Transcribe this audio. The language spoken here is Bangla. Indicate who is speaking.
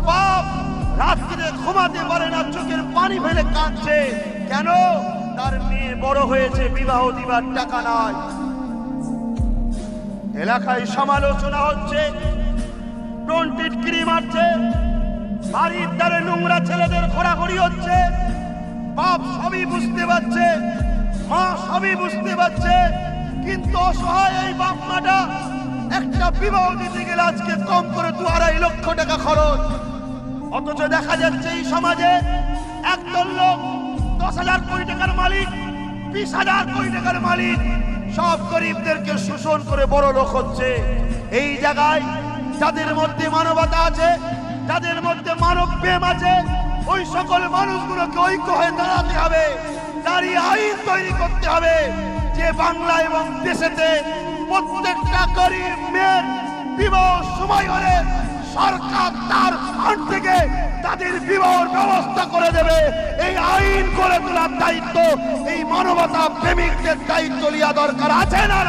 Speaker 1: বাপ রাত্রিরে ঘুমাতে পারে না, চোখের পানি ফেলে কাঁদছে। কেন? তার মেয়ে বড় হয়েছে, বিবাহ দিবার টাকা নাই। এলাকায় সমালোচনা হচ্ছে, টোন টিটকিরি মারছে, বাড়ির দ্বারে নোংরা ছেলেদের ঘোরাঘুরি হচ্ছে। বাপ সবই বুঝতে পারছে, মা সবই বুঝতে পারছে, কিন্তু অসহায় এই বাপ মাটা একটা বিবাহ দিতে গেলে আজকে কম করে 2-2.5 লক্ষ টাকা খরচ। অথচ দেখা যাচ্ছে এই সমাজে একদল লোক 10,000 কোটি টাকার মালিক, 20,000 কোটি টাকার মালিক, সব গরিবদেরকে শোষণ করে বড় লোক হচ্ছে। এই জায়গায় যাদের মধ্যে মানবতা আছে, যাদের মধ্যে মানব প্রেম আছে, ওই সকল মানুষগুলোকে ঐক্য হয়ে দাঁড়াতে হবে, দাঁড়িয়ে আইন তৈরি করতে হবে যে বাংলা এবং দেশেতে প্রত্যেকটা গরিব মেয়ের বিবাহ সময় হলে সরকার তার ফান্ড থেকে তাদের বিবাহের ব্যবস্থা করে দেবে। এই আইন করে তোলার দায়িত্ব এই মানবতা প্রেমিকদের দায়িত্ব নেওয়া দরকার আছে না?